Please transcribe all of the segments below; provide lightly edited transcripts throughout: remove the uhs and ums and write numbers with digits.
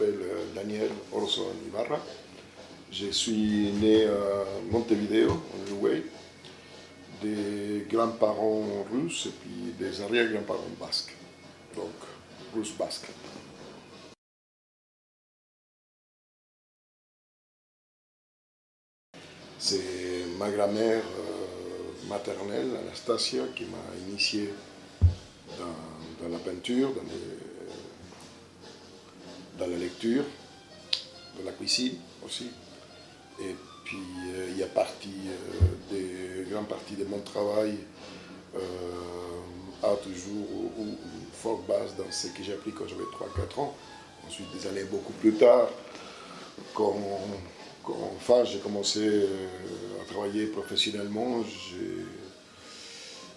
m'appelle Daniel Orson Ibarra. Je suis né à Montevideo, en Uruguay, des grands-parents russes et puis des arrière-grands-parents basques, donc russe-basque. C'est ma grand-mère maternelle, Anastasia, qui m'a initié dans la peinture, dans la lecture, dans la cuisine aussi. Et puis il y a des grandes parties de mon travail a toujours une forte base dans ce que j'ai appris quand j'avais 3-4 ans. Ensuite, des années beaucoup plus tard, quand enfin j'ai commencé à travailler professionnellement,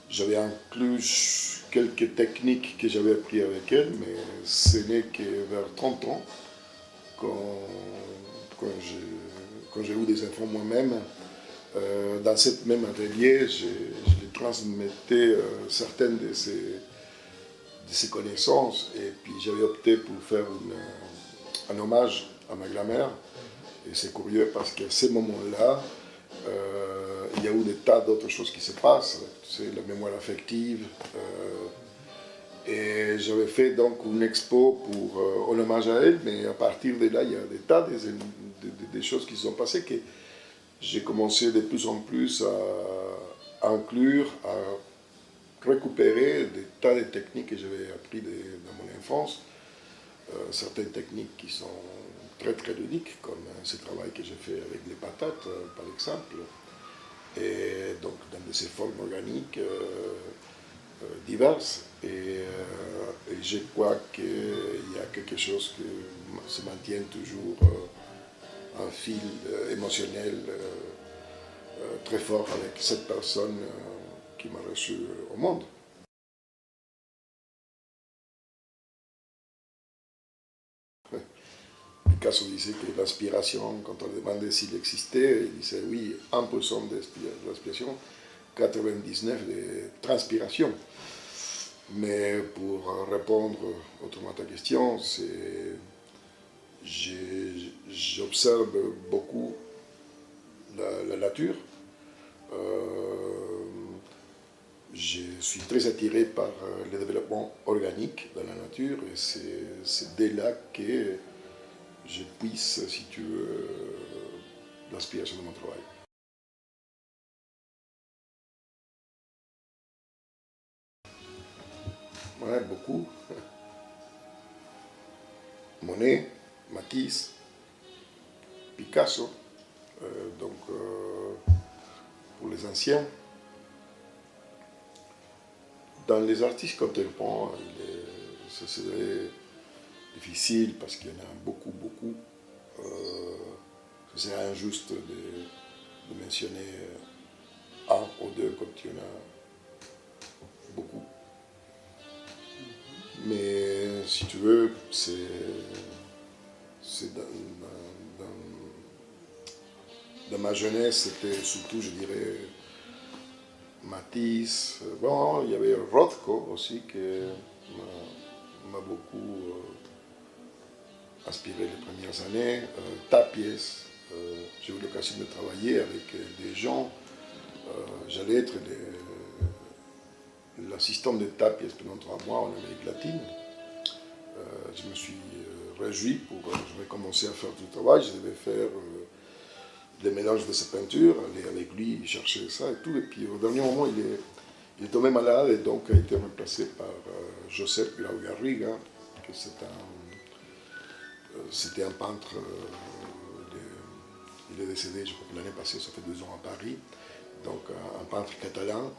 j'avais inclus quelques techniques que j'avais appris avec elle, mais ce n'est que vers 30 ans, quand j'ai eu des enfants moi-même, dans cette même atelier, je les transmettais certaines de ces connaissances, et puis j'avais opté pour faire un hommage à ma grand-mère. Et c'est curieux parce qu'à ce moment-là, il y a eu des tas d'autres choses qui se passent, c'est la mémoire affective. Et j'avais fait donc une expo pour en hommage à elle, mais à partir de là, il y a des tas de choses qui se sont passées que j'ai commencé de plus en plus à inclure, à récupérer des tas de techniques que j'avais apprises dans mon enfance. Certaines techniques qui sont très très ludiques, comme ce travail que j'ai fait avec les patates, par exemple, et donc dans ces formes organiques diverses. Et je crois qu'il y a quelque chose qui se maintient toujours, un fil émotionnel très fort avec cette personne qui m'a reçu au monde. Picasso disait que l'inspiration, quand on lui demandait s'il existait, il disait oui, 1% d'inspiration, 99% de transpiration. Mais pour répondre autrement à ta question, j'observe beaucoup la nature. Je suis très attiré par le développement organique dans la nature, et c'est dès là que je puisse, si tu veux, l'inspiration de mon travail. Ouais, beaucoup. Monet, Matisse, Picasso, pour les anciens. Dans les artistes contemporains, ce serait difficile parce qu'il y en a beaucoup, beaucoup. Ce serait injuste de mentionner un ou deux comme il y en a beaucoup. Mais si tu veux, c'est dans ma jeunesse, c'était surtout, je dirais, Matisse. Bon, il y avait Rothko aussi qui m'a beaucoup inspiré les premières années. Tapies, j'ai eu l'occasion de travailler avec des gens. J'allais être l'assistant de Tapies pendant 3 mois en Amérique latine. Je me suis réjoui je vais commencer à faire du travail. Je devais faire des mélanges de ses peintures, aller avec lui chercher ça et tout. Et puis au dernier moment, il est tombé malade et donc a été remplacé par Josep Grau Garriga, que c'était un peintre. Il est décédé, je crois que l'année passée, ça fait 2 ans à Paris. Donc un peintre catalan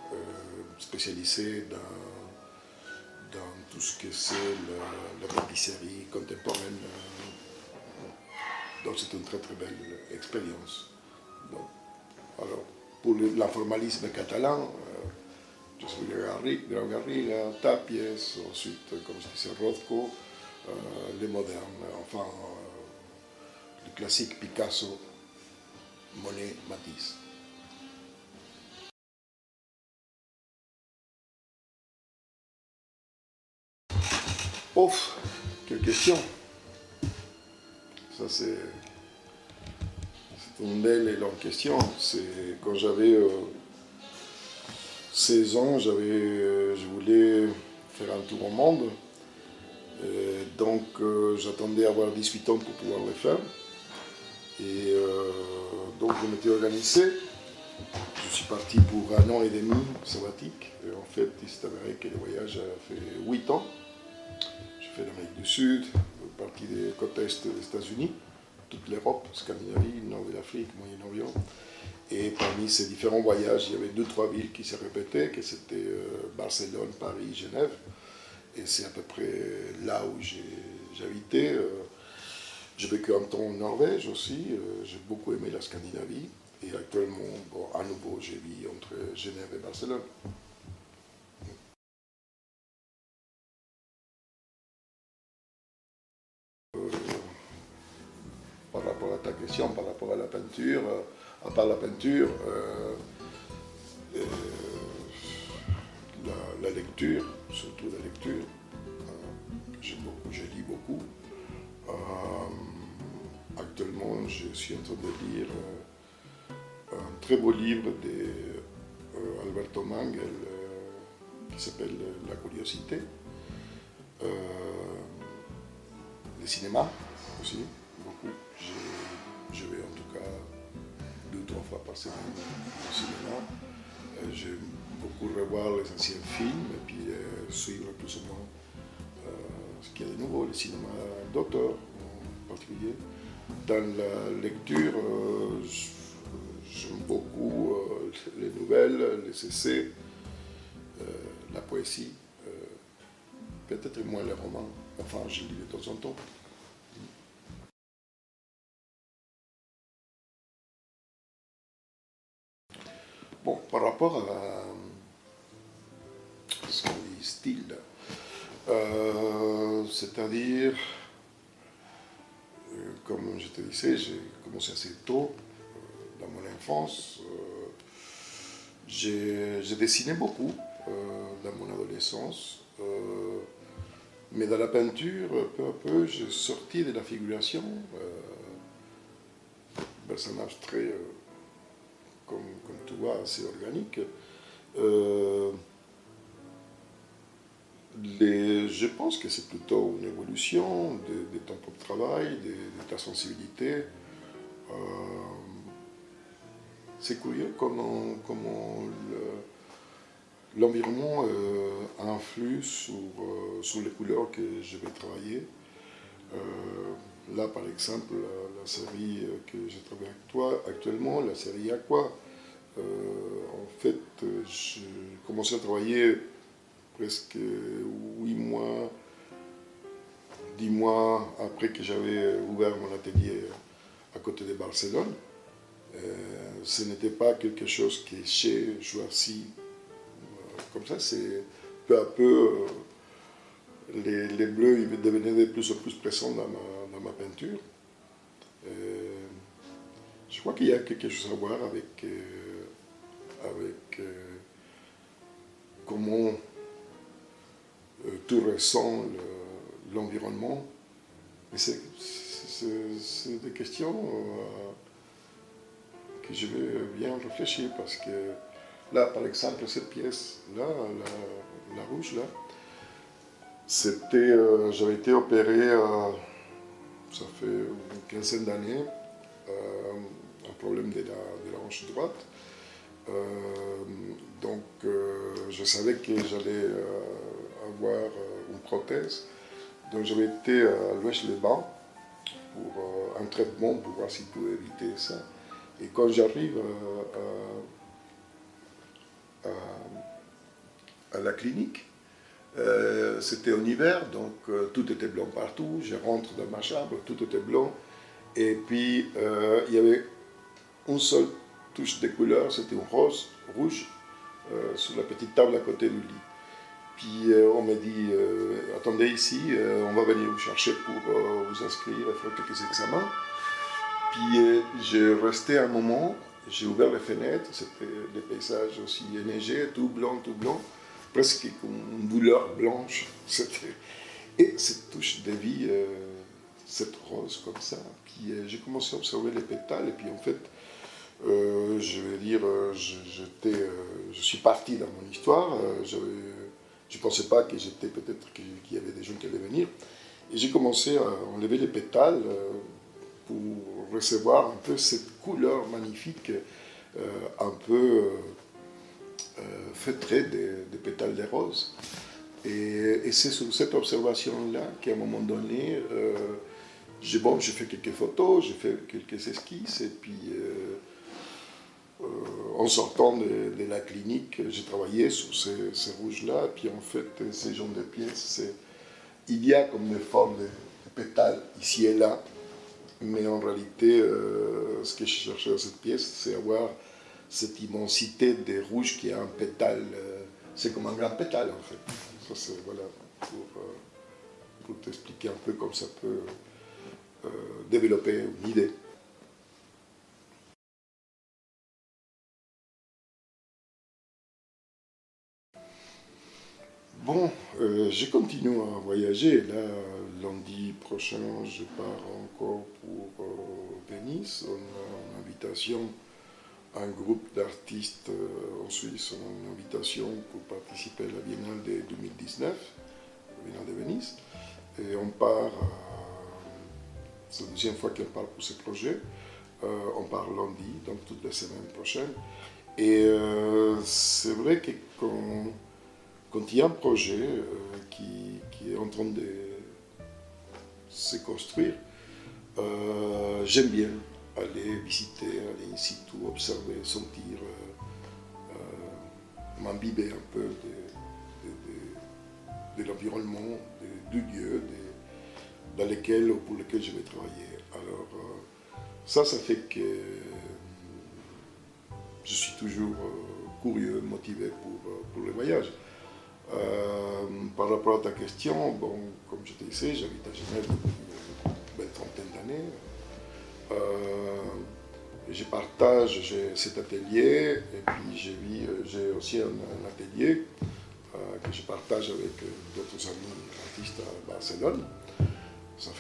spécialisé dans tout ce que c'est la tapisserie contemporaine. Donc c'est une très très belle expérience. Donc, alors, pour l'informalisme catalan, je suis Grau Garriga, Tapies, ensuite, comme je disais, Rothko, les modernes, enfin, le classique Picasso, Monet, Matisse. Ouf, quelle question! Ça c'est une belle et longue question. C'est quand j'avais 16 ans, je voulais faire un tour au monde. Donc j'attendais avoir 18 ans pour pouvoir le faire. Et donc je m'étais organisé. Je suis parti pour 1 an et demi sabbatique. Et en fait, il s'est avéré que le voyage a fait 8 ans. J'ai fait l'Amérique du Sud, partie des côtes est des États-Unis, toute l'Europe, Scandinavie, nord de l'Afrique, Moyen-Orient. Et parmi ces différents voyages, il y avait 2-3 villes qui se répétaient, que c'était Barcelone, Paris, Genève. Et c'est à peu près là où j'habitais. J'ai vécu un temps en Norvège aussi. J'ai beaucoup aimé la Scandinavie. Et actuellement, bon, à nouveau, je vis entre Genève et Barcelone. Par rapport à ta question, par rapport à la peinture, à part la peinture, euh, la lecture, surtout la lecture, je lis beaucoup. Actuellement, je suis en train de lire un très beau livre d'Alberto Mangel qui s'appelle La curiosité. Le cinéma aussi, beaucoup. Je vais en tout cas 2-3 fois par semaine au cinéma. J'aime beaucoup revoir les anciens films et puis suivre plus ou moins ce qu'il y a de nouveau, le cinéma d'auteur en particulier. Dans la lecture, j'aime beaucoup les nouvelles, les essais, la poésie, peut-être moins les romans. Enfin, je lis de temps en temps. Bon, par rapport à ce qu'on dit style, c'est-à-dire, comme je te disais, j'ai commencé assez tôt, dans mon enfance. J'ai dessiné beaucoup dans mon adolescence, mais dans la peinture, peu à peu, j'ai sorti de la figuration, personnage très, comme tu vois, assez organique. Euh, je pense que c'est plutôt une évolution de ton propre travail, de ta sensibilité. C'est curieux comment l'environnement influe sur les couleurs que je vais travailler. Là, par exemple, la série que je travaille avec toi actuellement, la série Aqua, en fait, j'ai commencé à travailler presque 8 mois, 10 mois après que j'avais ouvert mon atelier à côté de Barcelone. Ce n'était pas quelque chose que j'ai choisi comme ça, c'est peu à peu, les bleus ils devenaient de plus en plus présents dans ma peinture. Je crois qu'il y a quelque chose à voir avec comment tu ressens l'environnement. Mais c'est des questions que je vais bien réfléchir parce que là, par exemple, cette pièce-là, la rouge, là, j'avais été opéré, ça fait une quinzaine d'années, un problème de la hanche droite. Donc, je savais que j'allais avoir une prothèse. Donc, j'avais été à l'Ouest-les-Bains pour un traitement pour voir s'il pouvait éviter ça. Et quand j'arrive à la clinique, c'était en hiver, donc tout était blanc partout. Je rentre dans ma chambre, tout était blanc. Et puis, il y avait une seule touche de couleur, c'était un rose, rouge, sur la petite table à côté du lit. Puis on m'a dit, attendez ici, on va venir vous chercher pour vous inscrire, faire quelques examens. Puis j'ai resté un moment, j'ai ouvert les fenêtres, c'était des paysages aussi enneigés, tout blanc, presque comme une douleur blanche. Et cette touche de vie cette rose comme ça. Puis j'ai commencé à observer les pétales, et puis en fait, je vais dire, je suis parti dans mon histoire. Je ne pensais pas que j'étais peut-être qu'il y avait des gens qui allaient venir. Et j'ai commencé à enlever les pétales pour recevoir un peu cette couleur magnifique, un peu feutrée des pétales des roses. Et c'est sur cette observation-là qu'à un moment donné, j'ai fait quelques photos, j'ai fait quelques esquisses, et puis en sortant de la clinique, j'ai travaillé sur ces rouges-là, et puis en fait, ces genres de pièces, il y a comme des formes de pétales ici et là, mais en réalité, ce que je cherchais dans cette pièce, c'est avoir cette immensité des rouges qui a un pétale, c'est comme un grand pétale en fait. Ça c'est voilà, pour t'expliquer un peu comme ça peut développer une idée. Bon, je continue à voyager. Là, lundi prochain, je pars encore pour Venise. On a une invitation, un groupe d'artistes en Suisse, on a une invitation pour participer à la Biennale de 2019, la Biennale de Venise. Et on part, c'est la deuxième fois qu'on part pour ce projet. On part lundi, donc toute la semaine prochaine. Et c'est vrai que quand il y a un projet qui est en train de se construire, j'aime bien aller visiter, aller in situ, observer, sentir, m'imbiber un peu de l'environnement, du lieu pour lequel je vais travailler. Alors, ça fait que je suis toujours curieux, motivé pour le voyage. Par rapport à ta question, bon, comme je te disais, j'habite à Genève depuis une belle trentaine d'années. Je partage cet atelier, et puis j'ai aussi un atelier que je partage avec d'autres amis artistes à Barcelone. Ça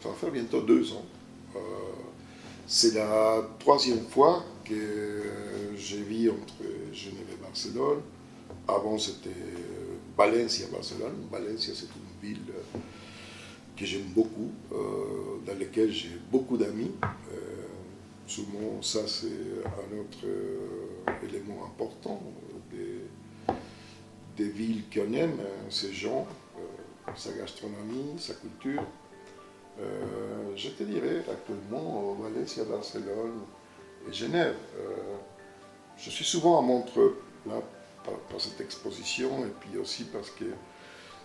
va faire bientôt 2 ans. C'est la troisième fois que je vis entre Genève et Barcelone. Avant, c'était Valencia, Barcelone. Valencia, c'est une ville que j'aime beaucoup, dans laquelle j'ai beaucoup d'amis. Souvent, ça, c'est un autre élément important des villes qu'on aime, ces gens, sa gastronomie, sa culture. Je te dirais actuellement Valencia, Barcelone et Genève. Je suis souvent à Montreux, là, par cette exposition, et puis aussi parce que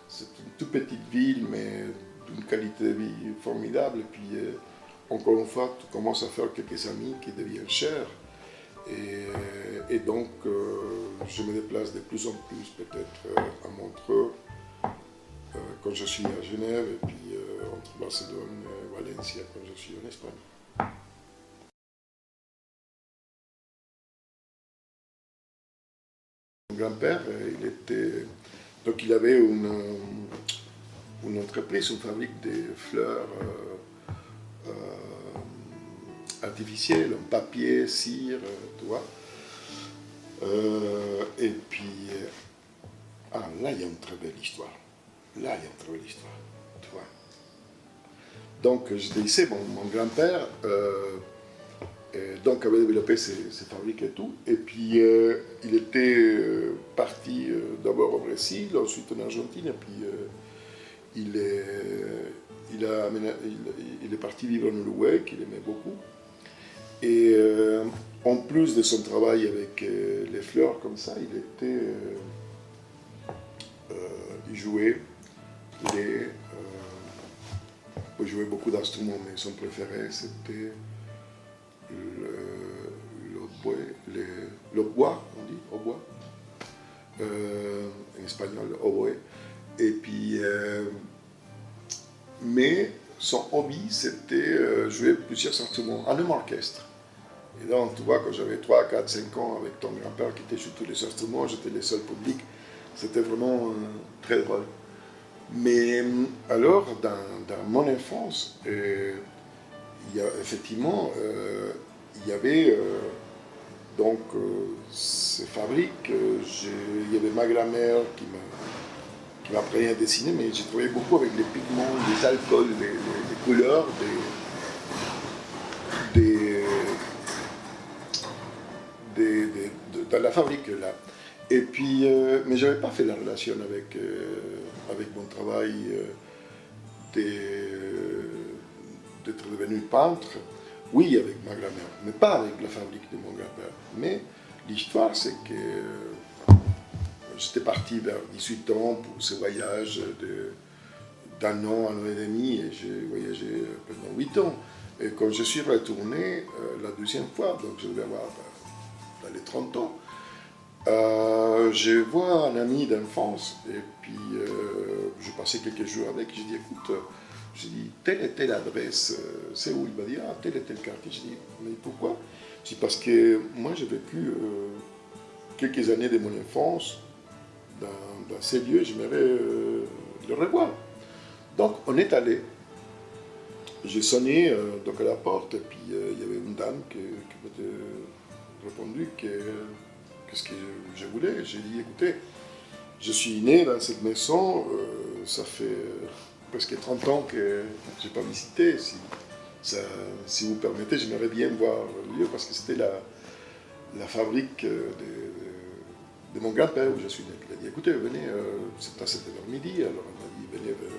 c'est une toute petite ville, mais d'une qualité de vie formidable. Et puis, encore une fois, tu commences à faire quelques amis qui deviennent chers. Et donc, je me déplace de plus en plus, peut-être à Montreux, quand je suis à Genève, et puis entre Barcelone et Valencia, quand je suis en Espagne. Mon grand-père, il avait une entreprise, une fabrique de fleurs artificielles, en papier, cire, tu vois. Et puis, là, il y a une très belle histoire. Là, il y a une très belle histoire, tu vois. Donc, je te disais, mon grand-père avait développé ses fabriques et tout. Et puis, il était parti d'abord au Brésil, ensuite en Argentine, et puis il est parti vivre en Uruguay, qu'il aimait beaucoup. Et en plus de son travail avec les fleurs comme ça, il jouait, il jouait beaucoup d'instruments, mais son préféré c'était l'hautbois, on dit, hautbois, en espagnol, oboe. Et puis, mais son hobby, c'était jouer plusieurs instruments en un orchestre. Et donc, tu vois, quand j'avais 3, 4, 5 ans, avec ton grand-père qui était sur tous les instruments, j'étais le seul public. C'était vraiment très drôle. Mais alors, dans mon enfance, il y a, effectivement, il y avait donc ces fabriques. Il y avait ma grand-mère qui m'apprenait à dessiner, mais j'ai travaillé beaucoup avec les pigments, les alcools, les couleurs, des, dans la fabrique là. Et puis, mais je n'avais pas fait la relation avec mon travail d'être devenu peintre. Oui, avec ma grand-mère, mais pas avec la fabrique de mon grand-père. Mais l'histoire, c'est que j'étais parti vers 18 ans pour ce voyage d'un an, un an et demi, et j'ai voyagé pendant 8 ans. Et quand je suis retourné la deuxième fois, donc je devais avoir dans les 30 ans, je vois un ami d'enfance, et puis je passais quelques jours avec, j'ai dit, écoute, j'ai dit, telle et telle adresse, c'est où? Il m'a dit, ah, tel et tel quartier. J'ai dit, mais pourquoi? J'ai dit, parce que moi j'ai vécu quelques années de mon enfance dans ces lieux, j'aimerais le revoir. Donc on est allé, j'ai sonné donc à la porte, et puis il y avait une dame qui m'a répondu qu'est-ce que je voulais. J'ai dit, écoutez, je suis né dans cette maison, ça fait presque 30 ans que je n'ai pas visité. Si vous permettez, j'aimerais bien voir le lieu, parce que c'était la fabrique de mon grand-père où je suis né. Il a dit, écoutez, venez, c'est à 7h midi, alors il m'a dit, venez vers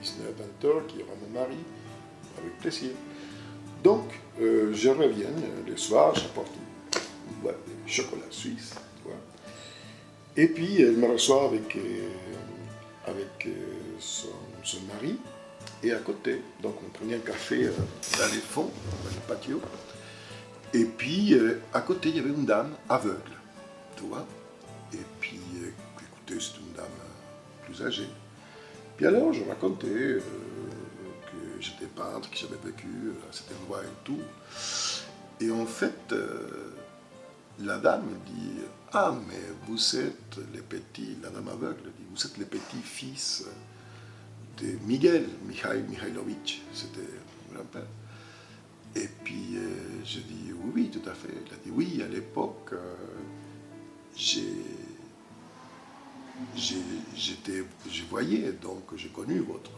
19h-20h, qui y aura mon mari, avec plaisir. Donc, je reviens le soir, j'apporte une boîte de chocolat suisse, tu vois. Et puis, elle me reçoit avec son mari, et à côté, donc on prenait un café dans les fonds, dans le patio, et puis à côté, il y avait une dame aveugle, tu vois. Et puis, écoutez, c'est une dame plus âgée. Puis alors, je racontais que j'étais peintre, que j'avais vécu à cet endroit et tout. Et en fait, la dame me dit, ah, mais vous êtes les petits, la dame aveugle dit, vous êtes les petits-fils de Miguel, Mikhail Mikhailovitch, c'était mon grand-père. Et puis, j'ai dit, oui, oui, tout à fait. Il a dit, oui, à l'époque, je voyais, donc j'ai connu votre...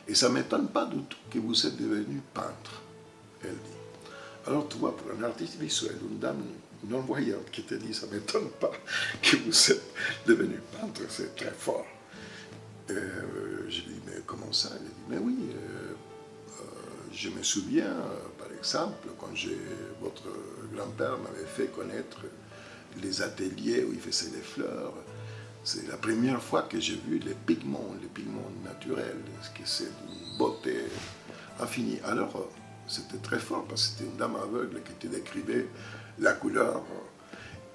Et ça ne m'étonne pas du tout que vous êtes devenu peintre, elle dit. Alors, tu vois, pour un artiste visuel, une dame non-voyante qui te dit, ça ne m'étonne pas que vous êtes devenu peintre, c'est très fort. J'ai dit, mais comment ça? Elle a dit, mais oui, je me souviens, par exemple, quand votre grand-père m'avait fait connaître les ateliers où il faisait des fleurs. C'est la première fois que j'ai vu les pigments naturels, ce que c'est d'une beauté infinie. Alors, c'était très fort, parce que c'était une dame aveugle qui te décrivait la couleur,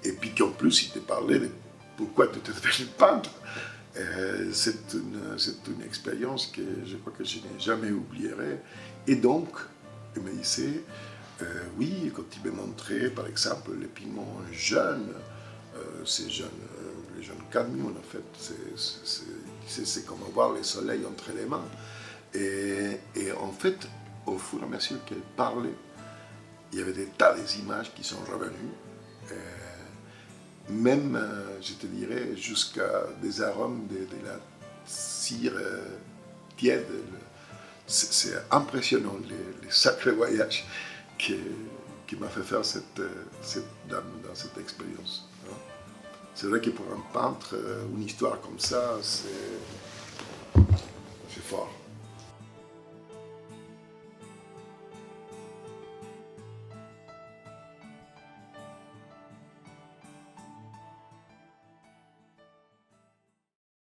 et puis qu'en plus, il te parlait de pourquoi tu étais devenu peintre. C'est une expérience que je crois que je n'ai jamais oublierai. Et donc, il me disait, oui, quand il me montrait, par exemple, les pigments jeunes, ces jeunes, les jeunes cadmiums, en fait, c'est comme avoir le soleil entre les mains. Et en fait, au fur et à mesure qu'elle parlait, il y avait des tas d'images qui sont revenues. Même, je te dirais, jusqu'à des arômes de la cire tiède. C'est impressionnant, les sacrés voyages qui m'a fait faire cette dame dans cette expérience. C'est vrai que pour un peintre, une histoire comme ça, c'est fort.